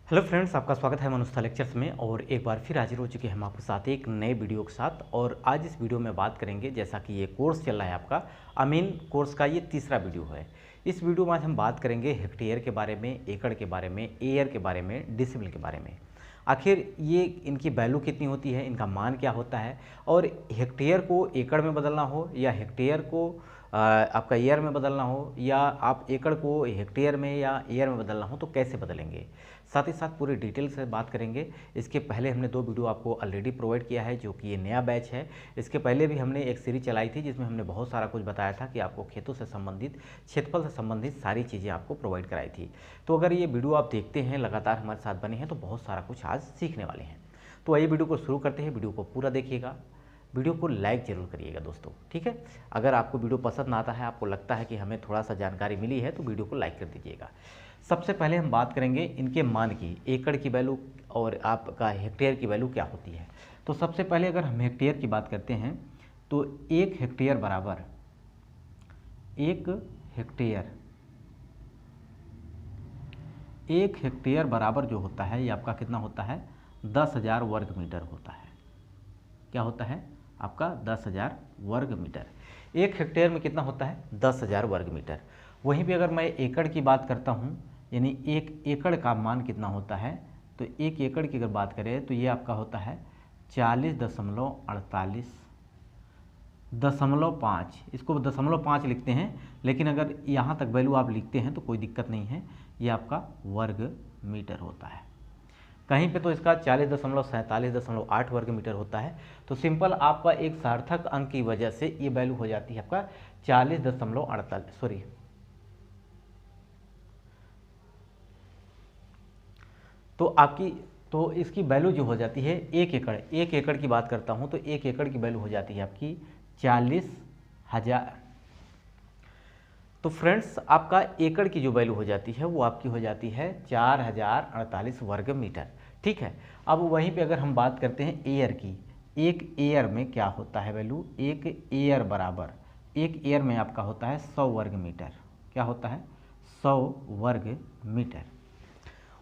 Hello friends, आपका स्वागत है मनुष्य लेक्चर्स में। और एक बार फिर हाजिर हो चुके हैं हम आपके साथ एक नए वीडियो के साथ। और आज इस वीडियो में बात करेंगे, जैसा कि ये कोर्स चल रहा है आपका अमीन कोर्स का, ये तीसरा वीडियो है। इस वीडियो में आज हम बात करेंगे हेक्टेयर के बारे में, एकड़ के बारे में, एयर के बारे में, डिसिमिल के बारे में। आखिर ये इनकी वैल्यू कितनी होती है, इनका मान क्या होता है, और हेक्टेयर को एकड़ में बदलना हो या हेक्टेयर को आपका ईयर में बदलना हो, या आप एकड़ को हेक्टेयर में या ईयर में बदलना हो तो कैसे बदलेंगे, साथ ही साथ पूरी डिटेल से बात करेंगे। इसके पहले हमने 2 वीडियो आपको ऑलरेडी प्रोवाइड किया है, जो कि ये नया बैच है। इसके पहले भी हमने एक सीरीज चलाई थी जिसमें हमने बहुत सारा कुछ बताया था कि आपको खेतों से संबंधित, क्षेत्रफल से संबंधित सारी चीज़ें आपको प्रोवाइड कराई थी। तो अगर ये वीडियो आप देखते हैं, लगातार हमारे साथ बने हैं, तो बहुत सारा कुछ आज सीखने वाले हैं। तो आइए वीडियो को शुरू करते हैं। वीडियो को पूरा देखिएगा, वीडियो को लाइक जरूर करिएगा दोस्तों, ठीक है। अगर आपको वीडियो पसंद ना आता है, आपको लगता है कि हमें थोड़ा सा जानकारी मिली है, तो वीडियो को लाइक कर दीजिएगा। सबसे पहले हम बात करेंगे इनके मान की, एकड़ की वैल्यू और आपका हेक्टेयर की वैल्यू क्या होती है। तो सबसे पहले अगर हम हेक्टेयर की बात करते हैं तो एक हेक्टेयर बराबर, एक हेक्टेयर बराबर जो होता है, ये आपका कितना होता है, 10,000 वर्ग मीटर होता है। क्या होता है आपका 10,000 वर्ग मीटर। एक हेक्टेयर में कितना होता है, 10,000 वर्ग मीटर। वहीं पे अगर मैं एकड़ की बात करता हूँ, यानी एक एकड़ का मान कितना होता है, तो एक एकड़ की अगर बात करें तो ये आपका होता है 40.48.5। इसको 0.5 लिखते हैं, लेकिन अगर यहाँ तक वैल्यू आप लिखते हैं तो कोई दिक्कत नहीं है। ये आपका वर्ग मीटर होता है। कहीं पे तो इसका 40.47.8 वर्ग मीटर होता है। तो सिंपल आपका एक सार्थक अंक की वजह से ये वैल्यू हो जाती है आपका 40.48, सॉरी, तो इसकी वैल्यू जो हो जाती है एक एकड़ की बात करता हूं तो एक एकड़ की वैल्यू हो जाती है आपकी 40,000। तो फ्रेंड्स, आपका एकड़ की जो वैल्यू हो जाती है वो आपकी हो जाती है 4048 वर्ग मीटर, ठीक है। अब वहीं पे अगर हम बात करते हैं एयर की, एक एयर में क्या होता है वैल्यू, एक एयर बराबर, एक एयर में आपका होता है 100 वर्ग मीटर। क्या होता है, 100 वर्ग मीटर।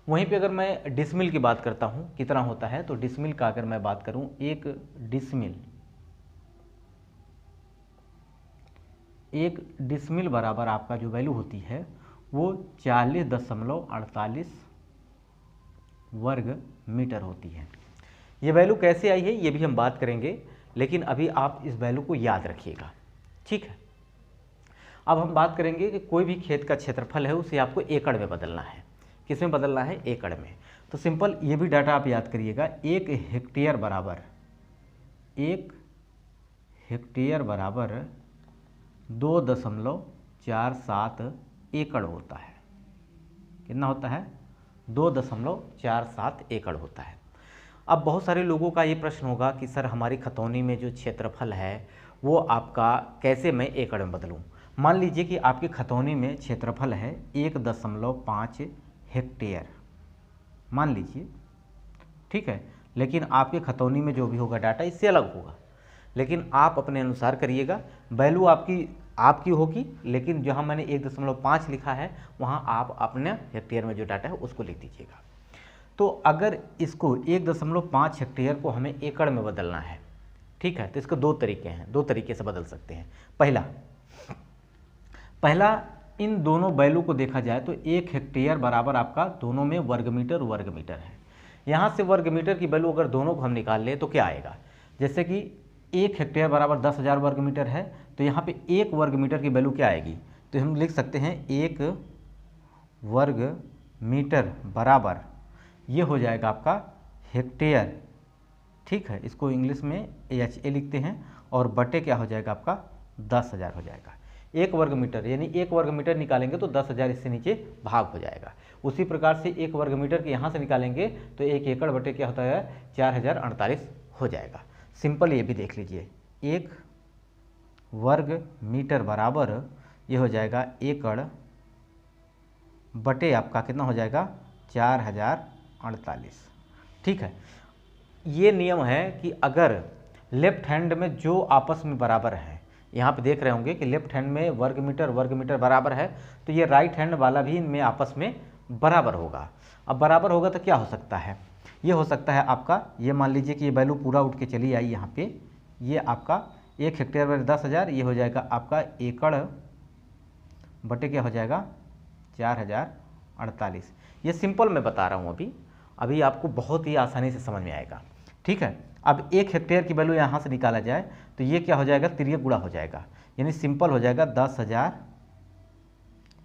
वहीं पे अगर मैं डिसमिल की बात करता हूँ कितना होता है, तो डिसमिल का अगर मैं बात करूँ, एक डिसमिल बराबर आपका जो वैल्यू होती है वो 40.48 वर्ग मीटर होती है। ये वैल्यू कैसे आई है ये भी हम बात करेंगे, लेकिन अभी आप इस वैल्यू को याद रखिएगा, ठीक है। अब हम बात करेंगे कि कोई भी खेत का क्षेत्रफल है उसे आपको एकड़ में बदलना है। किस में बदलना है, एकड़ में। तो सिंपल ये भी डाटा आप याद करिएगा, एक हेक्टेयर बराबर 2.47 एकड़ होता है। कितना होता है, 2.47 एकड़ होता है। अब बहुत सारे लोगों का ये प्रश्न होगा कि सर हमारी खतौनी में जो क्षेत्रफल है वो आपका कैसे मैं एकड़ में बदलूं। मान लीजिए कि आपकी खतौनी में क्षेत्रफल है 1.5 हेक्टेयर, मान लीजिए, ठीक है। लेकिन आपके खतौनी में जो भी होगा डाटा इससे अलग होगा, लेकिन आप अपने अनुसार करिएगा। वैल्यू आपकी होगी, लेकिन जहां मैंने 1.5 लिखा है वहां आप अपने हेक्टेयर में जो डाटा है उसको लिख दीजिएगा। तो अगर इसको 1.5 हेक्टेयर को हमें एकड़ में बदलना है, ठीक है, तो इसके 2 तरीके हैं, 2 तरीके से बदल सकते हैं। पहला इन दोनों वैल्यू को देखा जाए तो एक हेक्टेयर बराबर आपका दोनों में वर्ग मीटर है। यहाँ से वर्ग मीटर की वैल्यू अगर दोनों को हम निकाल लें तो क्या आएगा, जैसे कि एक हेक्टेयर बराबर 10,000 वर्ग मीटर है, तो यहाँ पे एक वर्ग मीटर की वैल्यू क्या आएगी, तो हम लिख सकते हैं एक वर्ग मीटर बराबर, ये हो जाएगा आपका हेक्टेयर, ठीक है। इसको इंग्लिश में HA लिखते हैं, और बटे क्या हो जाएगा आपका 10,000 हो जाएगा। एक वर्ग मीटर, यानी एक वर्ग मीटर निकालेंगे तो 10,000 इससे नीचे भाग हो जाएगा। उसी प्रकार से एक वर्ग मीटर के यहाँ से निकालेंगे तो एक एकड़ बटे क्या होता है, 4048 हो जाएगा। सिंपल ये भी देख लीजिए, एक वर्ग मीटर बराबर ये हो जाएगा एकड़ बटे आपका कितना हो जाएगा, 4048, ठीक है। ये नियम है कि अगर लेफ्ट हैंड में जो आपस में बराबर है, यहाँ पे देख रहे होंगे कि लेफ्ट हैंड में वर्ग मीटर बराबर है, तो ये राइट हैंड वाला भी इनमें आपस में बराबर होगा। अब बराबर होगा तो क्या हो सकता है, ये हो सकता है आपका, ये मान लीजिए कि ये वैल्यू पूरा उठ के चली आई यहाँ पे, ये आपका 1 हेक्टेयर में 10,000, ये हो जाएगा आपका एकड़ बटे क्या हो जाएगा 4048। ये सिंपल मैं बता रहा हूँ, अभी आपको बहुत ही आसानी से समझ में आएगा। ठीक है, अब 1 हेक्टेयर की वैल्यू यहाँ से निकाला जाए तो ये क्या हो जाएगा, तिर्यक गुणा हो जाएगा, यानी सिंपल हो जाएगा 10,000,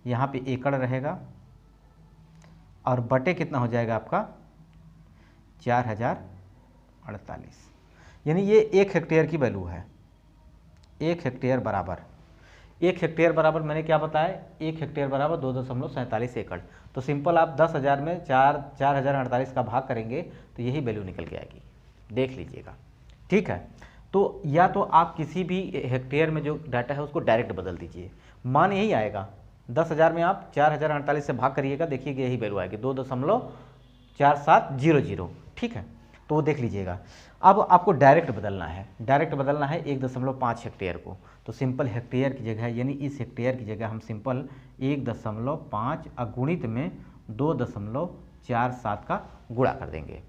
यहाँ पे एकड़ रहेगा और बटे कितना हो जाएगा आपका 4048, यानी ये 1 हेक्टेयर की वैल्यू है। 1 हेक्टेयर बराबर, 1 हेक्टेयर बराबर मैंने क्या बताया, 1 हेक्टेयर बराबर 2.47 एकड़। तो सिंपल आप 10,000 में 4048 का भाग करेंगे तो यही वैल्यू निकल के आएगी, देख लीजिएगा। ठीक है, तो या तो आप किसी भी हेक्टेयर में जो डाटा है उसको डायरेक्ट बदल दीजिए, मान यही आएगा। 10,000 में आप 4048 से भाग करिएगा, देखिएगा यही वैल्यू आएगी 2.4700। ठीक है, तो वो देख लीजिएगा। अब आपको डायरेक्ट बदलना है, 1.5 हेक्टेयर को, तो सिंपल हेक्टेयर की जगह, यानी इस हेक्टेयर की जगह हम सिंपल 1.5 अगुणित में 2.47 का गुणा कर देंगे।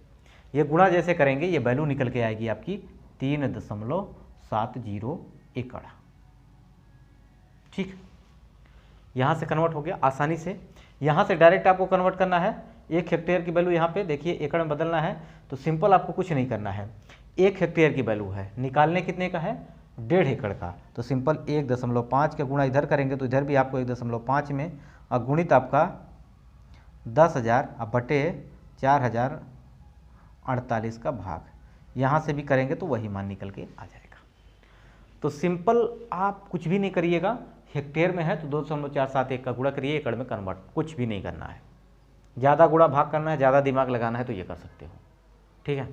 ये गुणा जैसे करेंगे ये वैल्यू निकल के आएगी आपकी 3.70 एकड़। ठीक, यहाँ से कन्वर्ट हो गया आसानी से। यहाँ से डायरेक्ट आपको कन्वर्ट करना है, 1 हेक्टेयर की वैल्यू यहाँ पे देखिए एकड़ में बदलना है, तो सिंपल आपको कुछ नहीं करना है। 1 हेक्टेयर की वैल्यू है, निकालने कितने का है, 1.5 एकड़ का, तो सिंपल 1.5 का गुणा इधर करेंगे तो इधर भी आपको 1.5 में अगुणित आपका 10,000 अब बटे 4048 का भाग, यहाँ से भी करेंगे तो वही मान निकल के आ जाएगा। तो सिंपल आप कुछ भी नहीं करिएगा, हेक्टेयर में है तो 2.471 का गुणा करिए, एकड़ में कन्वर्ट, कुछ भी नहीं करना है। ज़्यादा गुणा भाग करना है, ज़्यादा दिमाग लगाना है तो ये कर सकते हो। ठीक है,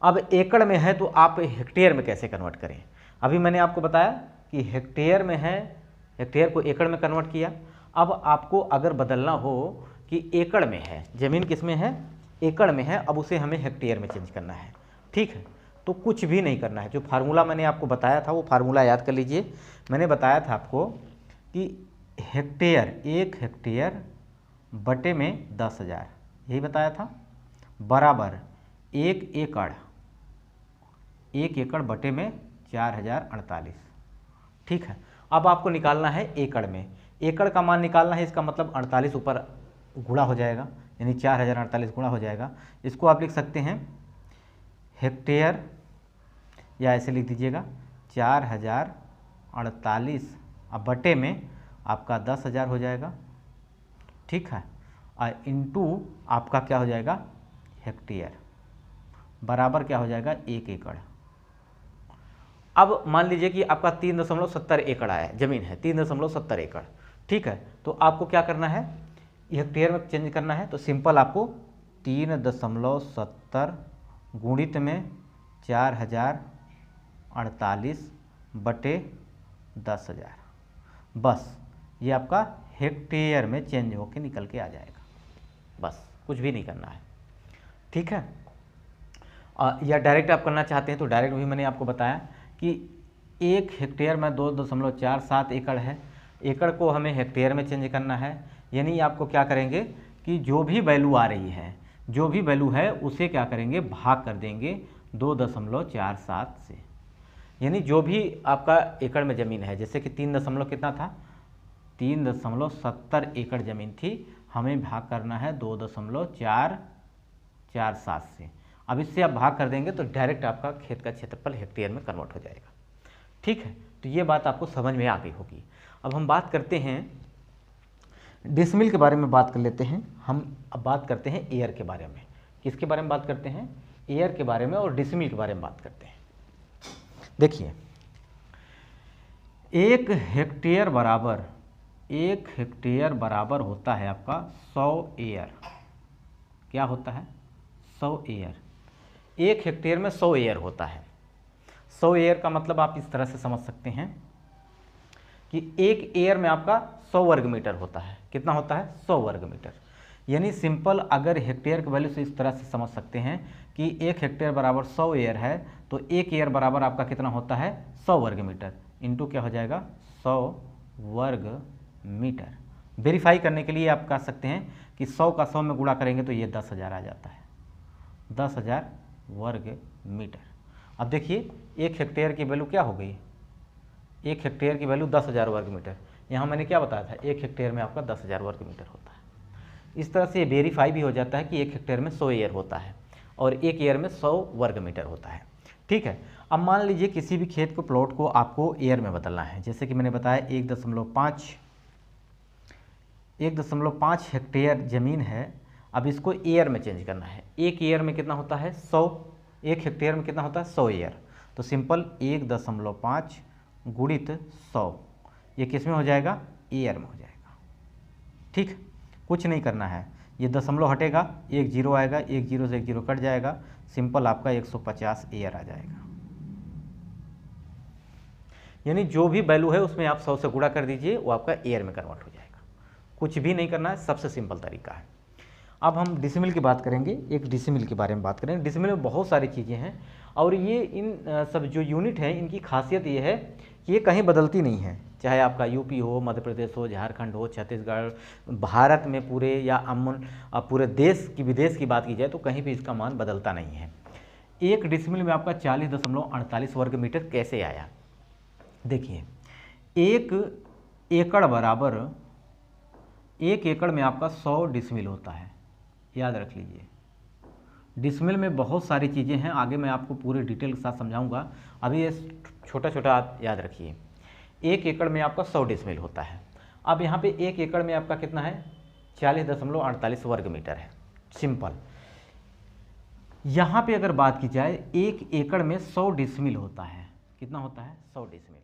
अब एकड़ में है तो आप हेक्टेयर में कैसे कन्वर्ट करें। अभी मैंने आपको बताया कि हेक्टेयर में है, हेक्टेयर को एकड़ में कन्वर्ट किया। अब आपको अगर बदलना हो कि एकड़ में है, ज़मीन किस में है, एकड़ में है, अब उसे हमें हेक्टेयर में चेंज करना है। ठीक है, तो कुछ भी नहीं करना है, जो फार्मूला मैंने आपको बताया था वो फार्मूला याद कर लीजिए। मैंने बताया था आपको कि हेक्टेयर, 1 हेक्टेयर बटे में 10,000, यही बताया था, बराबर 1 एकड़ बटे में 4048। ठीक है, अब आपको निकालना है एकड़ में, एकड़ का मान निकालना है, इसका मतलब 48 ऊपर गुणा हो जाएगा, यानी 4048 गुणा हो जाएगा। इसको आप लिख सकते हैं हेक्टेयर, या ऐसे लिख दीजिएगा 4048 अब बटे में आपका 10,000 हो जाएगा। ठीक है, और इंटू आपका क्या हो जाएगा हेक्टेयर, बराबर क्या हो जाएगा 1 एकड़। अब मान लीजिए कि आपका 3.70 एकड़ आया, जमीन है 3.70 एकड़। ठीक है, तो आपको क्या करना है, हेक्टेयर में चेंज करना है, तो सिंपल आपको 3.70 गुणित में 4048 बटे 10,000, बस ये आपका हेक्टेयर में चेंज होके निकल के आ जाएगा, बस कुछ भी नहीं करना है। ठीक है, या डायरेक्ट आप करना चाहते हैं तो डायरेक्ट भी मैंने आपको बताया कि 1 हेक्टेयर में 2.47 एकड़ है, एकड़ को हमें हेक्टेयर में चेंज करना है, यानी आपको क्या करेंगे कि जो भी वैल्यू आ रही है, जो भी वैल्यू है उसे क्या करेंगे, भाग कर देंगे 2.47 से, यानी जो भी आपका एकड़ में ज़मीन है, जैसे कि 3 कितना था, 3.70 एकड़ ज़मीन थी, हमें भाग करना है 2.447 से। अब इससे आप भाग कर देंगे तो डायरेक्ट आपका खेत का क्षेत्रफल हेक्टेयर में कन्वर्ट हो जाएगा। ठीक है, तो ये बात आपको समझ में आ गई होगी। अब हम बात करते हैं डिसमिल के बारे में, बात कर लेते हैं। हम अब बात करते हैं एयर के बारे में। किसके बारे में बात करते हैं, एयर के बारे में और डिसमिल के बारे में बात करते हैं। देखिए 1 हेक्टेयर बराबर होता है आपका 100 एयर। क्या होता है, 100 एयर। 1 हेक्टेयर में 100 एयर होता है। 100 एयर का मतलब आप इस तरह से समझ सकते हैं कि 1 एयर में आपका 100 वर्ग मीटर होता है। कितना होता है, 100 वर्ग मीटर। यानी सिंपल अगर हेक्टेयर की वैल्यू से इस तरह से समझ सकते हैं कि 1 हेक्टेयर बराबर 100 एयर है, तो 1 एयर बराबर आपका कितना होता है, 100 वर्ग मीटर, इंटू क्या हो जाएगा 100 वर्ग मीटर। वेरीफाई करने के लिए आप कह सकते हैं कि 100 का 100 में गुणा करेंगे तो ये 10,000 आ जाता है, 10,000 वर्ग मीटर। अब देखिए 1 हेक्टेयर की वैल्यू क्या हो गई, 1 हेक्टेयर की वैल्यू 10,000 वर्ग मीटर। यहाँ मैंने क्या बताया था, 1 हेक्टेयर में आपका 10,000 वर्ग मीटर होता है। इस तरह से ये वेरीफाई भी हो जाता है कि 1 हेक्टेयर में 100 ईयर होता है और 1 ईयर में 100 वर्ग मीटर होता है। ठीक है, अब मान लीजिए किसी भी खेत को, प्लॉट को आपको ईयर में बदलना है। जैसे कि मैंने बताया 1.5 हेक्टेयर ज़मीन है, अब इसको ईयर में चेंज करना है। 1 ईयर में कितना होता है 100, 1 हेक्टेयर में कितना होता है 100 ईयर। तो सिंपल 1.5 गुणित 100, ये किस में हो जाएगा, ईयर में हो जाएगा। ठीक, कुछ नहीं करना है, ये दशमलव हटेगा, 1 जीरो आएगा, 1 जीरो से 1 जीरो कट जाएगा, सिंपल आपका 150 ईयर आ जाएगा। यानी जो भी वैल्यू है उसमें आप 100 से गुणा कर दीजिए, वो आपका ईयर में कन्वर्ट हो जाएगा। कुछ भी नहीं करना है, सबसे सिंपल तरीका है। अब हम डिसिमिल की बात करेंगे, एक डिसिमिल के बारे में बात करेंगे। डिसिमिल में बहुत सारी चीज़ें हैं और ये इन सब जो यूनिट है इनकी खासियत ये है कि ये कहीं बदलती नहीं है, चाहे आपका यूपी हो, मध्य प्रदेश हो, झारखंड हो, छत्तीसगढ़, भारत में पूरे या अमून पूरे देश की, विदेश की बात की जाए तो कहीं भी इसका मान बदलता नहीं है। 1 डिसिमिल में आपका 40.48 वर्ग मीटर कैसे आया, देखिए 1 एकड़ बराबर, 1 एकड़ में आपका 100 डिसिमिल होता है, याद रख लीजिए। डिसिमिल में बहुत सारी चीज़ें हैं, आगे मैं आपको पूरे डिटेल के साथ समझाऊंगा, अभी ये छोटा छोटा आप याद रखिए। 1 एकड़ में आपका 100 डिसिमिल होता है। अब यहाँ पे 1 एकड़ में आपका कितना है, 40.48 वर्ग मीटर है, सिंपल। यहाँ पे अगर बात की जाए 1 एकड़ में 100 डिसिमिल होता है, कितना होता है 100 डिसिमिल।